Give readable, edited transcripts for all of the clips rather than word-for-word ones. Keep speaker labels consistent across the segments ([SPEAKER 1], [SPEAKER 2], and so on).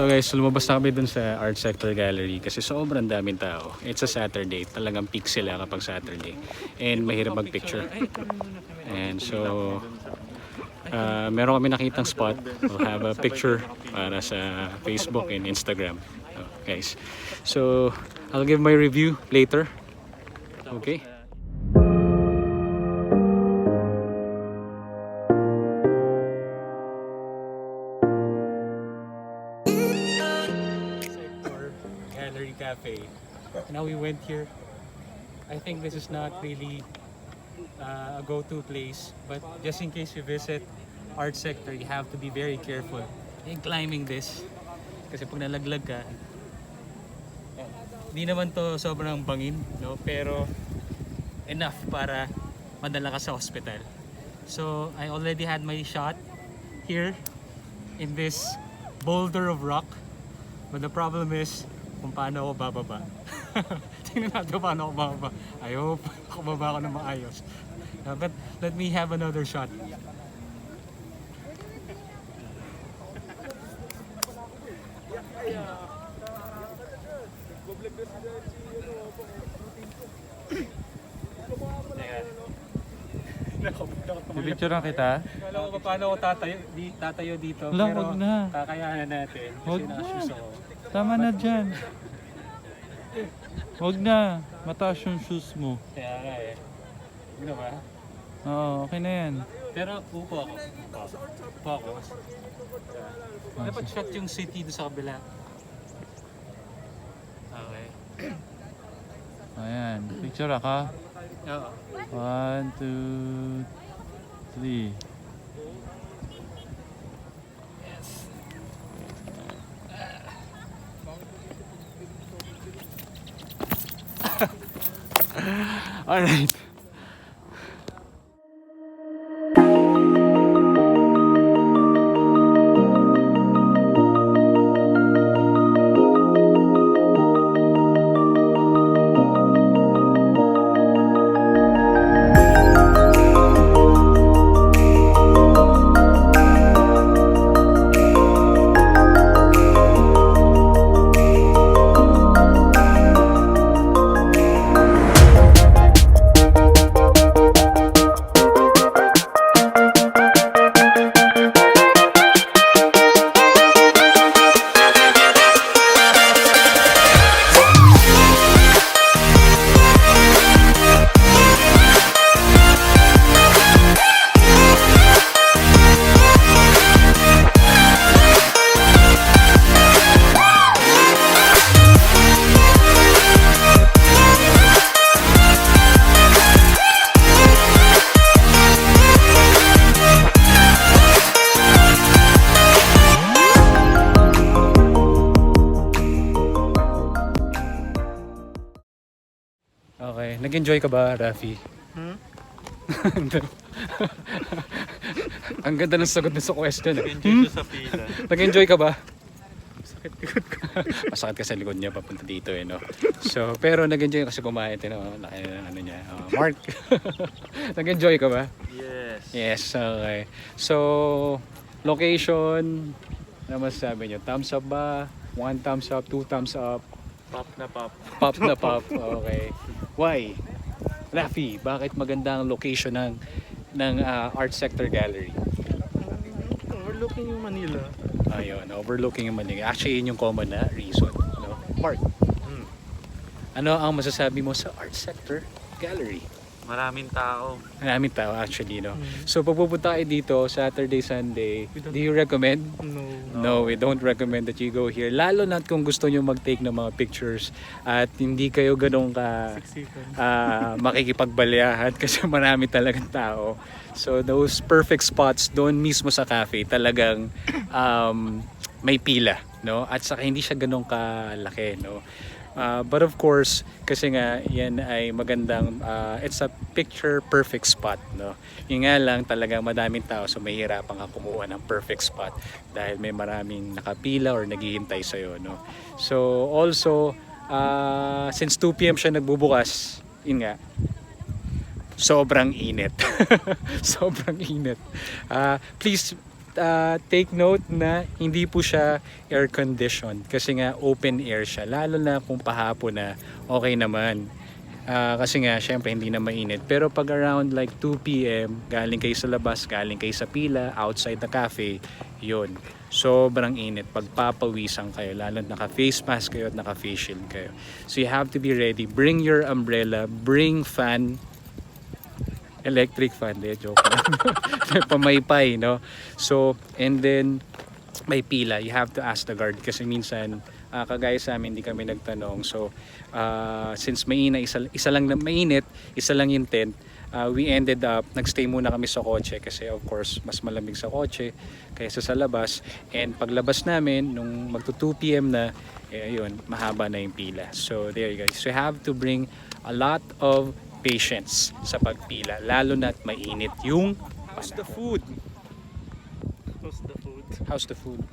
[SPEAKER 1] So guys, lumabas na kami dun sa art sector gallery kasi sobrang daming tao. It's a Saturday, talagang peak sila kapag Saturday. And mahirap mag-picture. And so, meron kami nakitang spot. We'll have a picture para sa Facebook and Instagram. Guys, so I'll give my review later. Okay? Gallery Cafe. Now we went here. I think this is not really a go-to place, but just in case you visit art sector, you have to be very careful in climbing this. Kasi pag nalaglag ka, hindi naman to sobrang bangin, no? Pero enough para madala ka sa hospital. So I already had my shot here in this boulder of rock, but the problem is kung paano ako bababa. Tingnan natin paano ako bababa. I hope makababa ako na maayos. But let me have another shot.
[SPEAKER 2] Pipicturean kita?
[SPEAKER 1] Alam ko pa paano ako tatayo dito.
[SPEAKER 2] Wala,
[SPEAKER 1] pero
[SPEAKER 2] wag na.
[SPEAKER 1] kakayanan natin. Kasi
[SPEAKER 2] Wag na.
[SPEAKER 1] nakashoes ako.
[SPEAKER 2] Tama na dyan. Huwag na. Mataas yung shoes mo.
[SPEAKER 1] Kaya nga eh. Hindi ba?
[SPEAKER 2] Oo, okay na yan.
[SPEAKER 1] Pero upo ako. Upo ako. Dapat shot yung city doon sa kabila. Okay.
[SPEAKER 2] Ayan. Picture ka.
[SPEAKER 1] Oo.
[SPEAKER 2] 1, 2, 3.
[SPEAKER 1] All right. Okay, nag-enjoy ka ba, Rafi? Ang ganda ng sagot sa question.
[SPEAKER 2] Nag-enjoy sa pila.
[SPEAKER 1] Nag-enjoy ka ba? Sakit likod ko. Masakit ka sa likod niya papunta dito eh, no? So, pero nag-enjoy kasi kumain, no? Laki ng ano niya. Mark, nag-enjoy ka ba?
[SPEAKER 2] Yes.
[SPEAKER 1] Yes, okay. So, location, ano masasabi niyo? Thumbs up ba? 1 thumbs up, 2 thumbs up?
[SPEAKER 2] Pop na pop.
[SPEAKER 1] Pop na pop, okay. Why? Rafi, bakit maganda ang location ng art sector gallery?
[SPEAKER 2] Overlooking yung Manila.
[SPEAKER 1] Ayun, overlooking yung Manila. Actually, yun yung common na reason. No? Mark, ano ang masasabi mo sa art sector gallery?
[SPEAKER 2] Maraming tao.
[SPEAKER 1] Maraming tao actually, no? So, pag pupunta kayo dito, Saturday, Sunday, do you recommend? No, we don't recommend that you go here. Lalo na kung gusto nyo mag-take ng mga pictures at hindi kayo ganun ka makikipagbalyahan kasi marami talagang tao. So, those perfect spots doon mismo sa cafe, talagang may pila, no? At saka hindi siya ganun kalaki, no? But of course, kasi nga yan ay magandang it's a picture perfect spot, no. Yung nga lang talagang madaming tao, so mahihirapan ka kumuha ng perfect spot dahil may maraming nakapila or naghihintay sa iyo, no. So also since 2 PM siya nagbubukas, yun nga, sobrang init. Sobrang init. Please take note na hindi po siya air conditioned kasi nga open air siya, lalo na kung pahapon na okay naman. Kasi nga syempre hindi na mainit, pero pag around like 2 p.m. galing kayo sa labas, galing kayo sa pila outside the cafe, yun, sobrang init, pagpapawisan kayo, lalo na naka face mask kayo at naka face shield kayo. So you have to be ready, bring your umbrella, bring fan, electric fan, joke lang. Pamaypay, no? So, and then may pila, you have to ask the guard kasi minsan kagaya sa amin hindi kami nagtanong. So since isa lang na mainit, isa lang yung tent, we ended up nagstay muna kami sa kotse kasi of course mas malamig sa kotse kaysa sa labas. And paglabas namin nung magto 2 p.m. na, yun, mahaba na yung pila. So there you guys, so you have to bring a lot of patience sa pagpila, lalo na't mainit yung
[SPEAKER 2] How's the food? How's the food?
[SPEAKER 1] How's the food?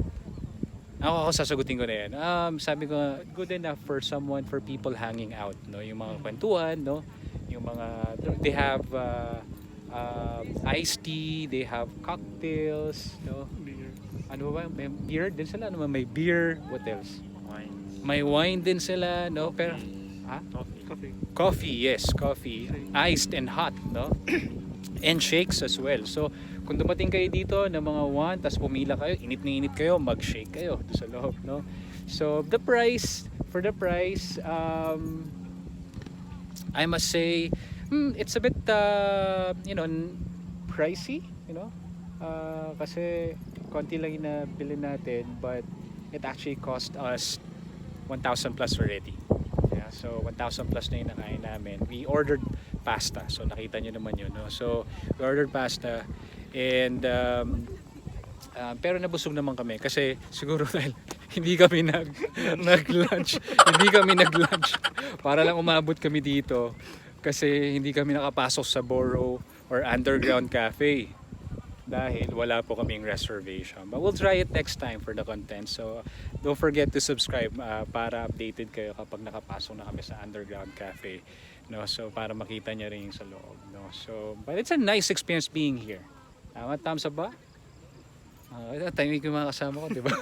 [SPEAKER 1] Ako sasagutin ko na yan. Sabi ko, good enough for someone, for people hanging out, no? Yung mga kwentuhan, no? Yung mga, they have iced tea, they have cocktails, no?
[SPEAKER 2] Beer.
[SPEAKER 1] Ano ba? May beer din sila, ano ba? May beer, what else?
[SPEAKER 2] Wine.
[SPEAKER 1] May wine din sila, no? Pero,
[SPEAKER 2] Coffee.
[SPEAKER 1] coffee, yes, coffee. Iced and hot, no? And shakes as well. So, kung dumating kayo dito ng mga 1, tapos pumila kayo, init na init kayo, mag-shake kayo doon sa loob, no? So, for the price, I must say, it's a bit, pricey, kasi konti lang yung nabili natin, but it actually cost us 1,000 plus already. Yeah, so 1,000 plus na yung nakain namin. We ordered pasta, so nakita nyo naman yun, no? So we ordered pasta, and pero nabusog naman kami kasi siguro dahil hindi kami nag-lunch para lang umabot kami dito kasi hindi kami nakapasok sa Borough or Underground Cafe dahil wala po kaming reservation. But we'll try it next time for the content. So don't forget to subscribe para updated kayo kapag nakapasok na kami sa Underground Cafe, no? So para makita niya rin yung sa loob, no? So but it's a nice experience being here. Thumbs up ba? Timing yung mga kasama ko, di ba?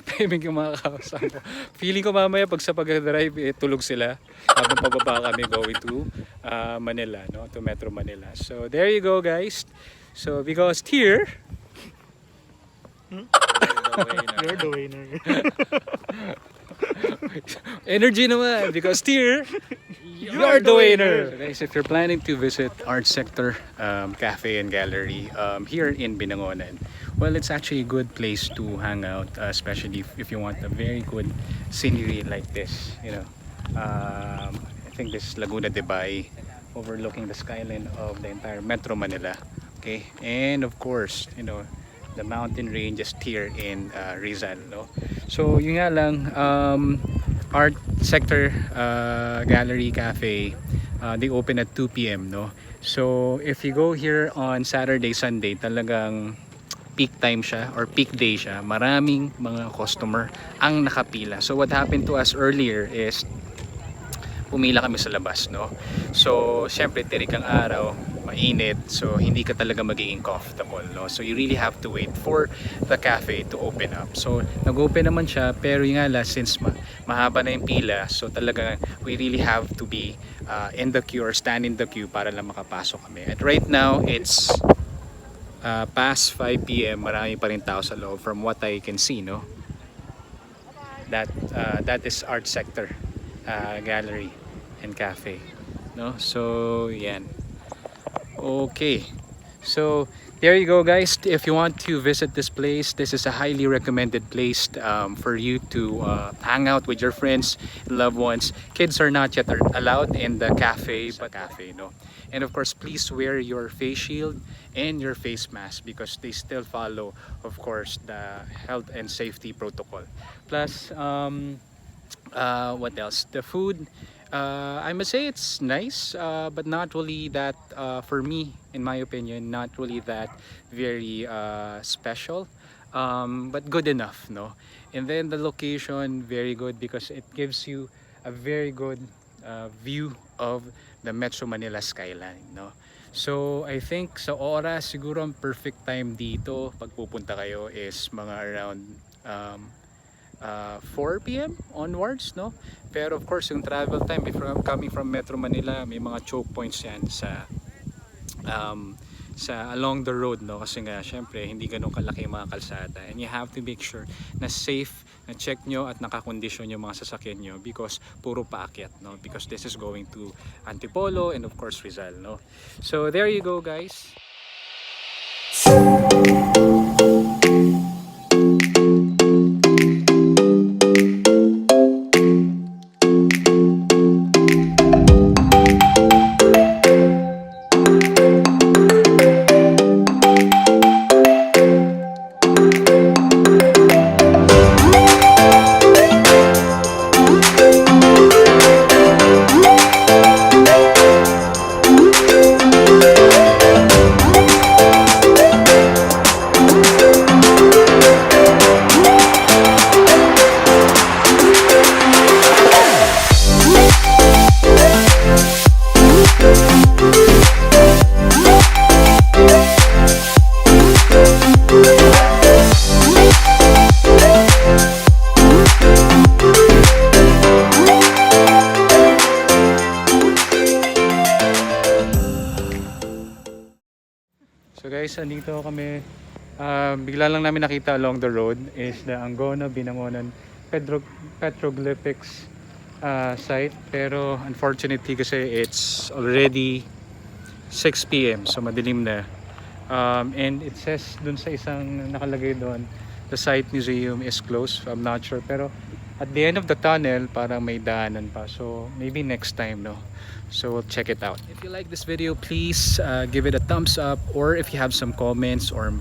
[SPEAKER 1] Timing yung mga kasama ko. Feeling ko mamaya pag sa pag-drive, tulog sila habang pababa kami going to Manila, no? To Metro Manila. So there you go, guys. So because here,
[SPEAKER 2] You're the winner.
[SPEAKER 1] energy naman, because here you're the winner. So guys, if you're planning to visit Art Sector Cafe and Gallery here in Binangonan, well, it's actually a good place to hang out, especially if you want a very good scenery like this. I think this is Laguna de Bay, overlooking the skyline of the entire Metro Manila. Okay, and of course, the mountain ranges here in Rizal, no? So yun nga lang, Art Sector Gallery Cafe, they open at 2 p.m, no? So if you go here on Saturday, Sunday, talagang peak time siya or peak day siya, maraming mga customer ang nakapila. So what happened to us earlier is pumila kami sa labas, no? So syempre tirik ang araw, mainit, so hindi ka talaga magiging comfortable, no? So you really have to wait for the cafe to open up. So nag-open naman siya, pero yung nga since mahaba na yung pila, so talaga we really have to be in the queue or stand in the queue para lang makapasok kami. At right now it's past 5 p.m, marami pa rin tao sa loob from what I can see, no? That is Art Sector Gallery and Cafe, no? So yan. Okay, so there you go, guys. If you want to visit this place, this is a highly recommended place for you to hang out with your friends, loved ones. Kids are not yet allowed in the cafe, no? And of course, please wear your face shield and your face mask because they still follow, of course, the health and safety protocol. Plus, what else? The food, I must say it's nice, but not really that, for me, in my opinion, not really that very special, but good enough, no? And then the location, very good because it gives you a very good view of the Metro Manila skyline, no? So I think sa oras siguro ang perfect time dito pag pupunta kayo is mga around 4 p.m. onwards, no? Pero of course yung travel time if coming from Metro Manila, may mga choke points yan um, sa along the road, no? Kasi nga syempre hindi ganun kalaki yung mga kalsada, and you have to make sure na safe, na check nyo at nakakondisyon yung mga sasakyan nyo because puro paakyat, no? Because this is going to Antipolo and of course Rizal, no? So there you go, guys. So guys, andito kami. Bigla lang namin nakita along the road is the Binangonan Petroglyphs site. Pero unfortunately kasi it's already 6 p.m. So madilim na. And it says dun sa isang nakalagay doon, the site museum is closed. I'm not sure. Pero at the end of the tunnel, parang may daanan pa. So maybe next time, no? So we'll check it out. If you like this video, please give it a thumbs up, or if you have some comments or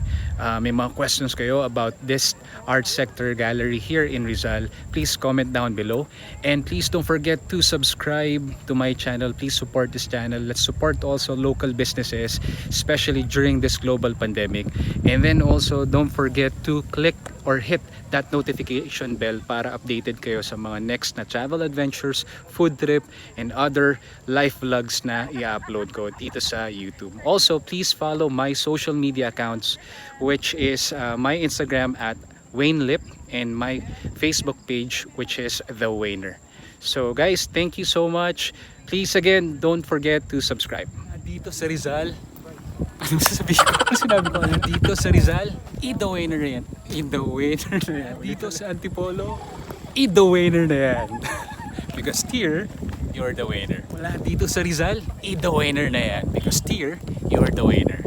[SPEAKER 1] may mga questions kayo about this art sector gallery here in Rizal, please comment down below. And please don't forget to subscribe to my channel. Please support this channel. Let's support also local businesses, especially during this global pandemic. And then also don't forget to click or hit that notification bell para updated kayo sa mga next na travel adventures, food trip, and other life vlogs na i-upload ko dito sa YouTube. Also, please follow my social media accounts, which is my Instagram at waynelip and my Facebook page, which is The Wayner. So guys, thank you so much. Please again, don't forget to subscribe. Dito sa Rizal, anong sasabihin ko? Ano sinabi ko? Dito sa Rizal, i-the Wayner na yan. I-the Wayner na yan. Dito sa Antipolo, i-the Wayner na yan. Because here, you're the winner. Wala dito sa Rizal, i-the Wayner na yan. Because here, you're the winner.